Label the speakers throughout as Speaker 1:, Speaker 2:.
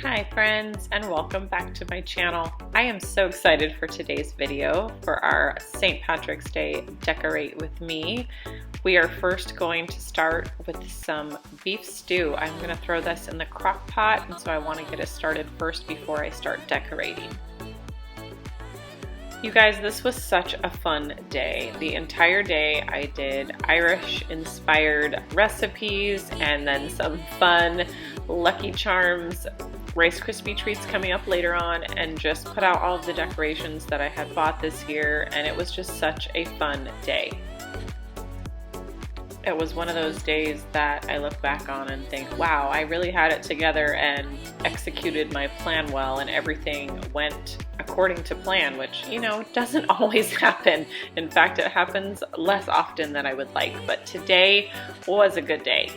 Speaker 1: Hi friends, and welcome back to my channel. I am so excited for today's video for our St. Patrick's Day Decorate with Me. We are first going to start with some beef stew. I'm going to throw this in the crock pot, and so I want to get it started first before I start decorating. You guys, this was such a fun day. The entire day I did Irish-inspired recipes and then some fun Lucky Charms Rice Krispie treats coming up later on, and just put out all of the decorations that I had bought this year, and it was just such a fun day. It was one of those days that I look back on and think, wow, I really had it together and executed my plan well, and everything went according to plan, which, you know, doesn't always happen. In fact, it happens less often than I would like, but today was a good day.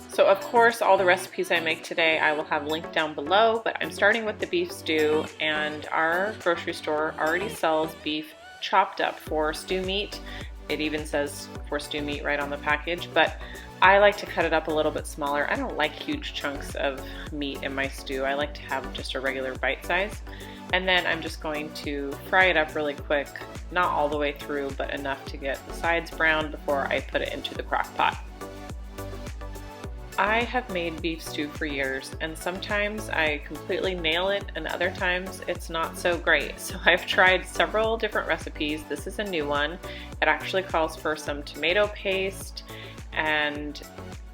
Speaker 1: So of course, all the recipes I make today I will have linked down below, but I'm starting with the beef stew, and our grocery store already sells beef chopped up for stew meat. It even says for stew meat right on the package, but I like to cut it up a little bit smaller. I don't like huge chunks of meat in my stew. I like to have just a regular bite size. And then I'm just going to fry it up really quick, not all the way through, but enough to get the sides brown before I put it into the crock pot. I have made beef stew for years, and sometimes I completely nail it and other times it's not so great. So I've tried several different recipes. This is a new one. It actually calls for some tomato paste, and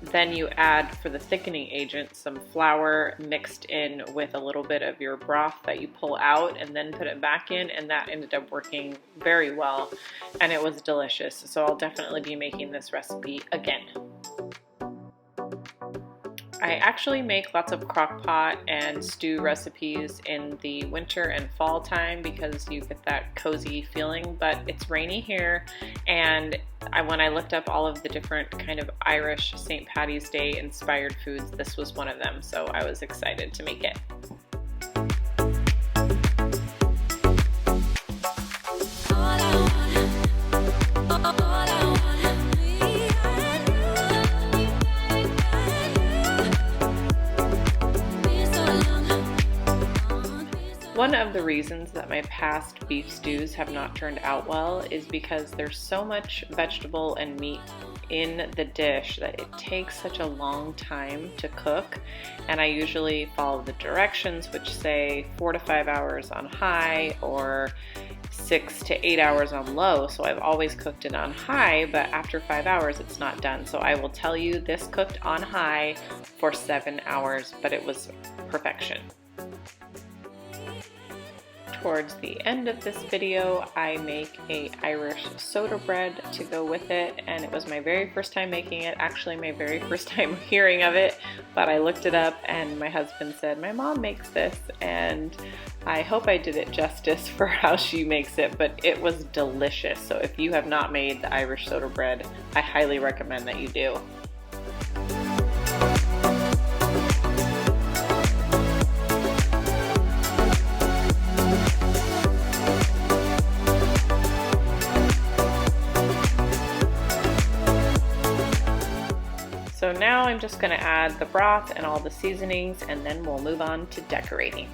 Speaker 1: then you add, for the thickening agent, some flour mixed in with a little bit of your broth that you pull out and then put it back in, and that ended up working very well and it was delicious. So I'll definitely be making this recipe again. I actually make lots of crock pot and stew recipes in the winter and fall time because you get that cozy feeling, but it's rainy here, and when I looked up all of the different kind of Irish St. Patty's Day inspired foods, this was one of them, so I was excited to make it. One of the reasons that my past beef stews have not turned out well is because there's so much vegetable and meat in the dish that it takes such a long time to cook, and I usually follow the directions, which say 4 to 5 hours on high or 6 to 8 hours on low. So I've always cooked it on high, but after 5 hours it's not done. So I will tell you, this cooked on high for 7 hours, but it was perfection. Towards the end of this video, I make a Irish soda bread to go with it, and it was my very first time making it, actually my very first time hearing of it, but I looked it up and my husband said, my mom makes this, and I hope I did it justice for how she makes it, but it was delicious. So if you have not made the Irish soda bread, I highly recommend that you do. So now I'm just going to add the broth and all the seasonings, and then we'll move on to decorating.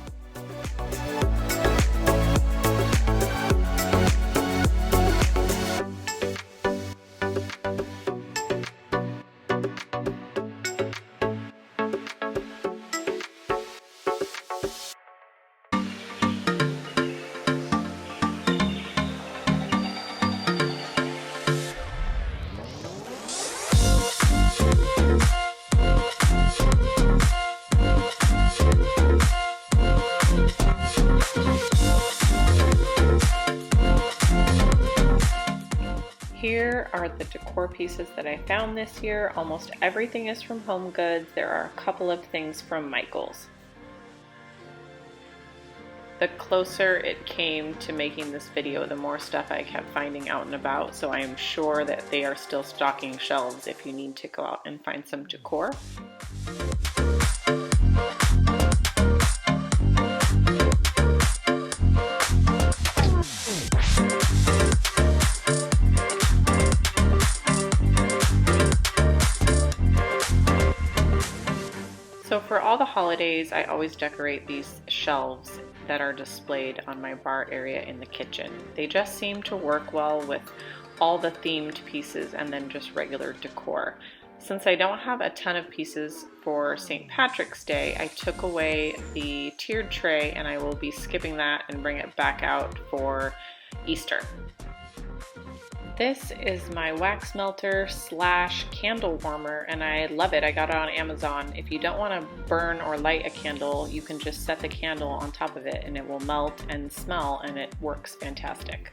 Speaker 1: Here are the decor pieces that I found this year. Almost everything is from Home Goods. There are a couple of things from Michael's. The closer it came to making this video, the more stuff I kept finding out and about, so I am sure that they are still stocking shelves if you need to go out and find some decor. So for all the holidays, I always decorate these shelves that are displayed on my bar area in the kitchen. They just seem to work well with all the themed pieces and then just regular decor. Since I don't have a ton of pieces for St. Patrick's Day, I took away the tiered tray and I will be skipping that and bring it back out for Easter. This is my wax melter / candle warmer, and I love it. I got it on Amazon. If you don't want to burn or light a candle, you can just set the candle on top of it and it will melt and smell, and it works fantastic.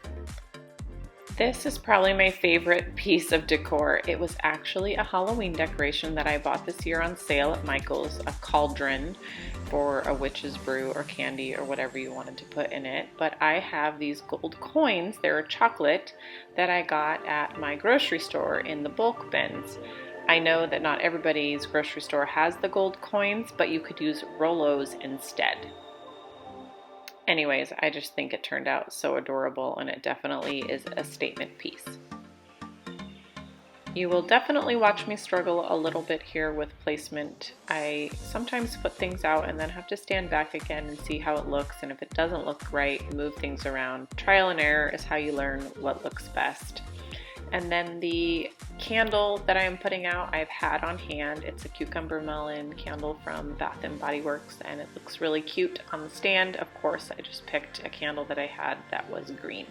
Speaker 1: This is probably my favorite piece of decor. It was actually a Halloween decoration that I bought this year on sale at Michael's, a cauldron for a witch's brew or candy or whatever you wanted to put in it. But I have these gold coins, they're chocolate, that I got at my grocery store in the bulk bins. I know that not everybody's grocery store has the gold coins, but you could use Rolos instead. Anyways, I just think it turned out so adorable, and it definitely is a statement piece. You will definitely watch me struggle a little bit here with placement. I sometimes put things out and then have to stand back again and see how it looks, and if it doesn't look right, move things around. Trial and error is how you learn what looks best. And then the candle that I am putting out, I've had on hand. It's a cucumber melon candle from Bath & Body Works, and it looks really cute on the stand. Of course, I just picked a candle that I had that was green.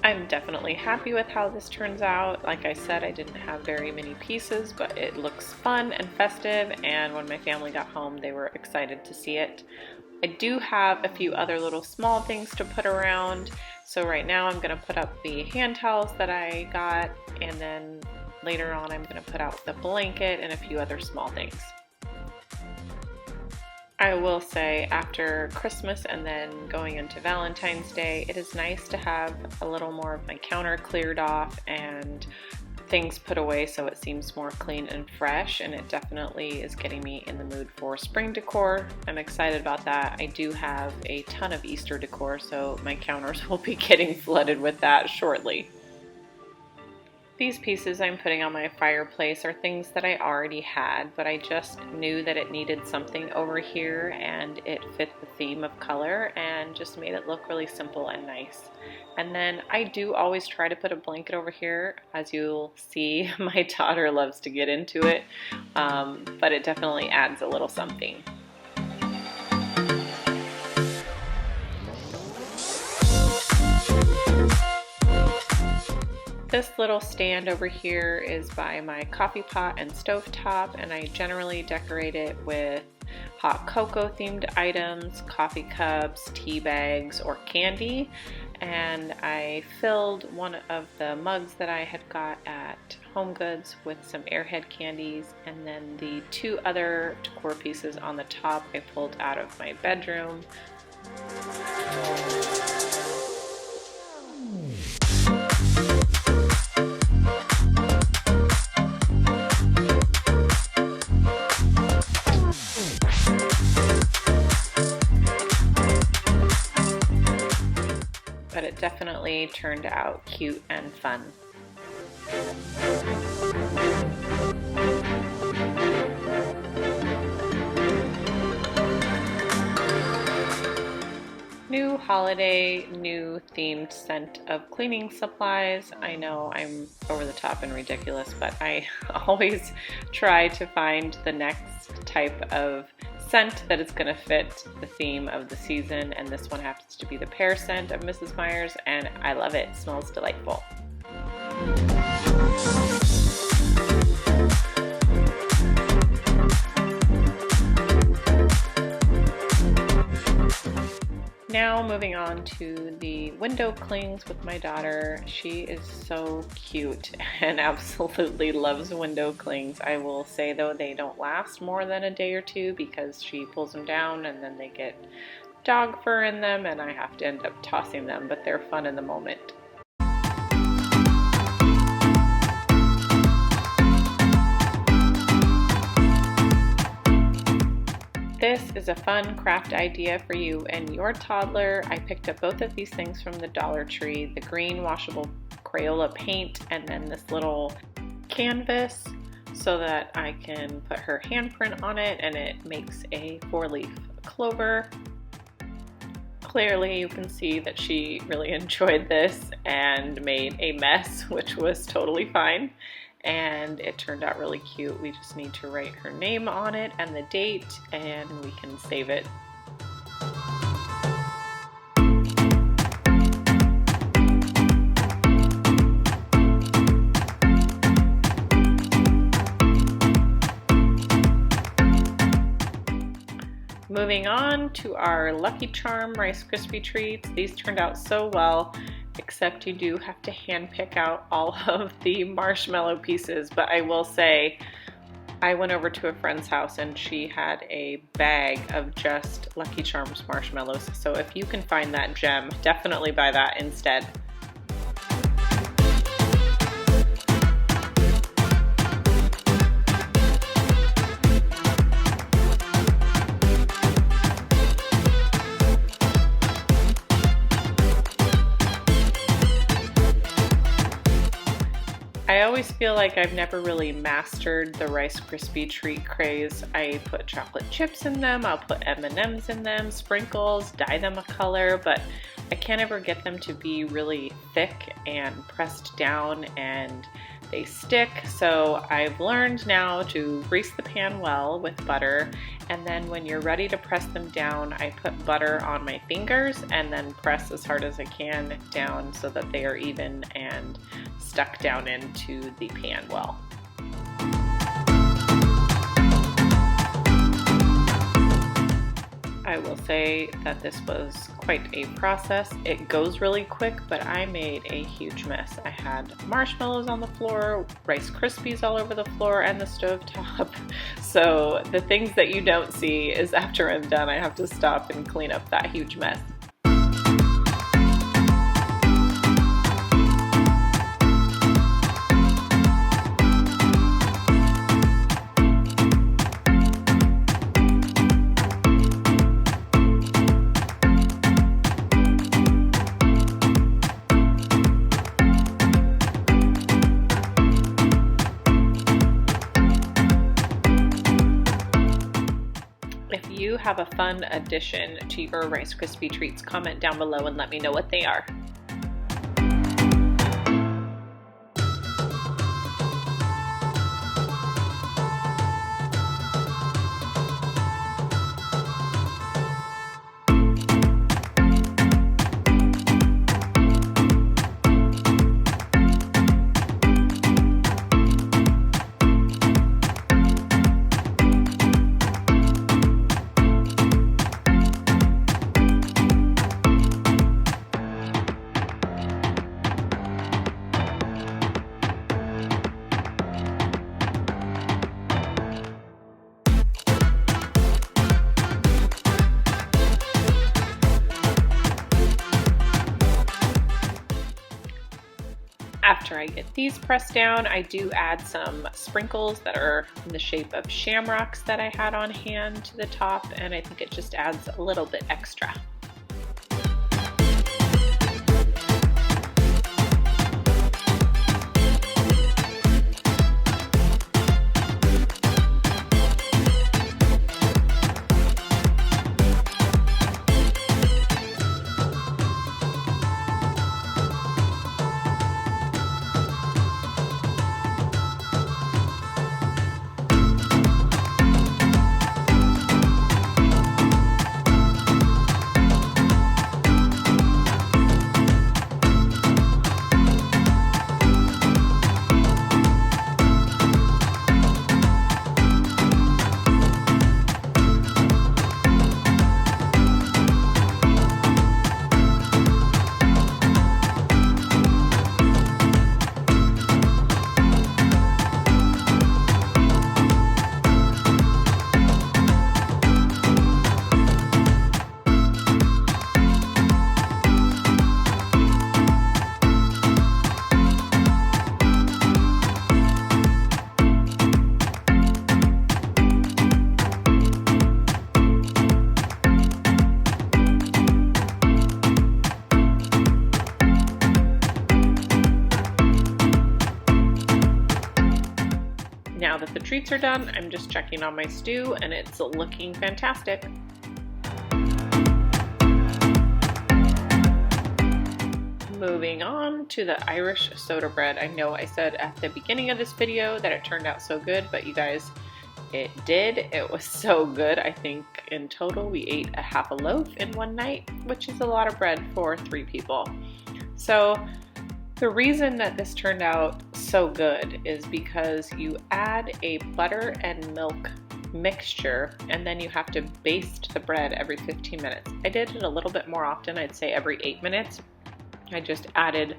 Speaker 1: I'm definitely happy with how this turns out. Like I said, I didn't have very many pieces, but it looks fun and festive, and when my family got home, they were excited to see it. I do have a few other little small things to put around. So right now I'm going to put up the hand towels that I got, and then later on I'm going to put out the blanket and a few other small things. I will say, after Christmas and then going into Valentine's Day, it is nice to have a little more of my counter cleared off and things put away so it seems more clean and fresh, and it definitely is getting me in the mood for spring decor. I'm excited about that. I do have a ton of Easter decor, so my counters will be getting flooded with that shortly. These pieces I'm putting on my fireplace are things that I already had, but I just knew that it needed something over here, and it fit the theme of color and just made it look really simple and nice. And then I do always try to put a blanket over here. As you'll see, my daughter loves to get into it, but it definitely adds a little something. This little stand over here is by my coffee pot and stovetop, and I generally decorate it with hot cocoa themed items, coffee cups, tea bags, or candy. And I filled one of the mugs that I had got at Home Goods with some Airhead candies, and then the two other decor pieces on the top I pulled out of my bedroom. But it definitely turned out cute and fun. New holiday, new themed scent of cleaning supplies. I know I'm over the top and ridiculous, but I always try to find the next type of scent that is going to fit the theme of the season, and this one happens to be the pear scent of Mrs. Meyer's, and I love it. It smells delightful. Now moving on to the window clings with my daughter. She is so cute and absolutely loves window clings. I will say though, they don't last more than a day or two because she pulls them down and then they get dog fur in them and I have to end up tossing them, but they're fun in the moment. This is a fun craft idea for you and your toddler. I picked up both of these things from the Dollar Tree, the green washable Crayola paint and then this little canvas so that I can put her handprint on it and it makes a 4-leaf clover. Clearly you can see that she really enjoyed this and made a mess, which was totally fine. And it turned out really cute. We just need to write her name on it and the date and we can save it. Moving on to our Lucky Charm Rice Krispie treats. These turned out so well, except you do have to hand pick out all of the marshmallow pieces. But I will say, I went over to a friend's house and she had a bag of just Lucky Charms marshmallows. So if you can find that gem, definitely buy that instead. I always feel like I've never really mastered the Rice Krispie treat craze. I put chocolate chips in them, I'll put M&Ms in them, sprinkles, dye them a color, but I can't ever get them to be really thick and pressed down and they stick. So I've learned now to grease the pan well with butter, and then when you're ready to press them down, I put butter on my fingers and then press as hard as I can down so that they are even and stuck down into the pan well. I will say that this was quite a process. It goes really quick, but I made a huge mess. I had marshmallows on the floor, Rice Krispies all over the floor, and the stovetop. So the things that you don't see is after I'm done, I have to stop and clean up that huge mess. If you have a fun addition to your Rice Krispie treats, comment down below and let me know what they are. After I get these pressed down, I do add some sprinkles that are in the shape of shamrocks that I had on hand to the top, and I think it just adds a little bit extra. are done. I'm just checking on my stew and it's looking fantastic. Moving on to the Irish soda bread. I know I said at the beginning of this video that it turned out so good, but you guys, it did. It was so good. I think in total we ate a half a loaf in one night, which is a lot of bread for 3 people. So the reason that this turned out so good is because you add a butter and milk mixture and then you have to baste the bread every 15 minutes. I did it a little bit more often. I'd say every 8 minutes. I just added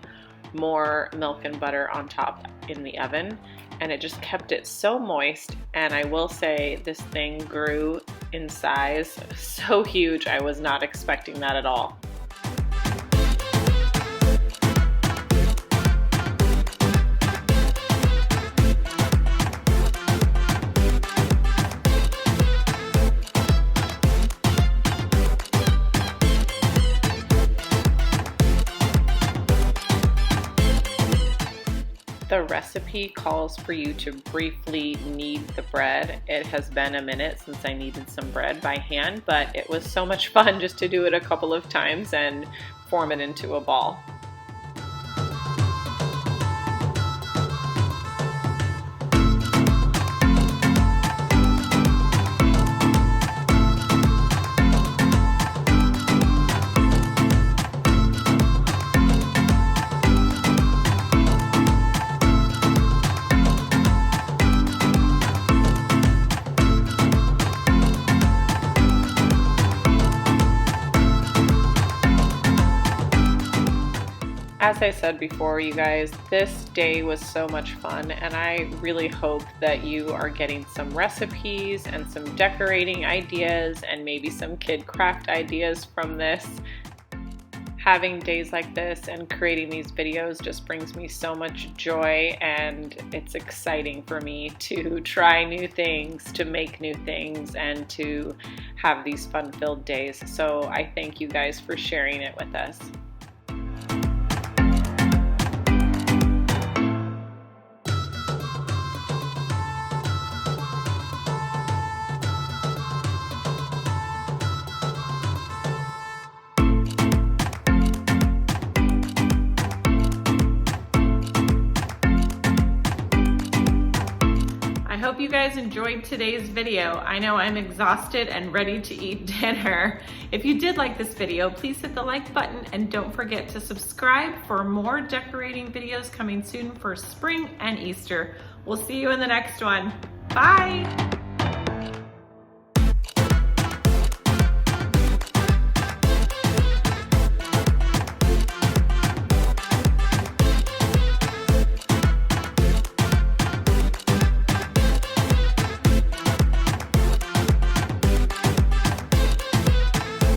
Speaker 1: more milk and butter on top in the oven, and it just kept it so moist. And I will say this thing grew in size so huge. I was not expecting that at all. The recipe calls for you to briefly knead the bread. It has been a minute since I kneaded some bread by hand, but it was so much fun just to do it a couple of times and form it into a ball. As I said before, you guys, this day was so much fun, and I really hope that you are getting some recipes and some decorating ideas and maybe some kid craft ideas from this. Having days like this and creating these videos just brings me so much joy, and it's exciting for me to try new things, to make new things, and to have these fun-filled days. So I thank you guys for sharing it with us. I hope you guys enjoyed today's video. I know I'm exhausted and ready to eat dinner. If you did like this video, please hit the like button and don't forget to subscribe for more decorating videos coming soon for spring and Easter. We'll see you in the next one. Bye!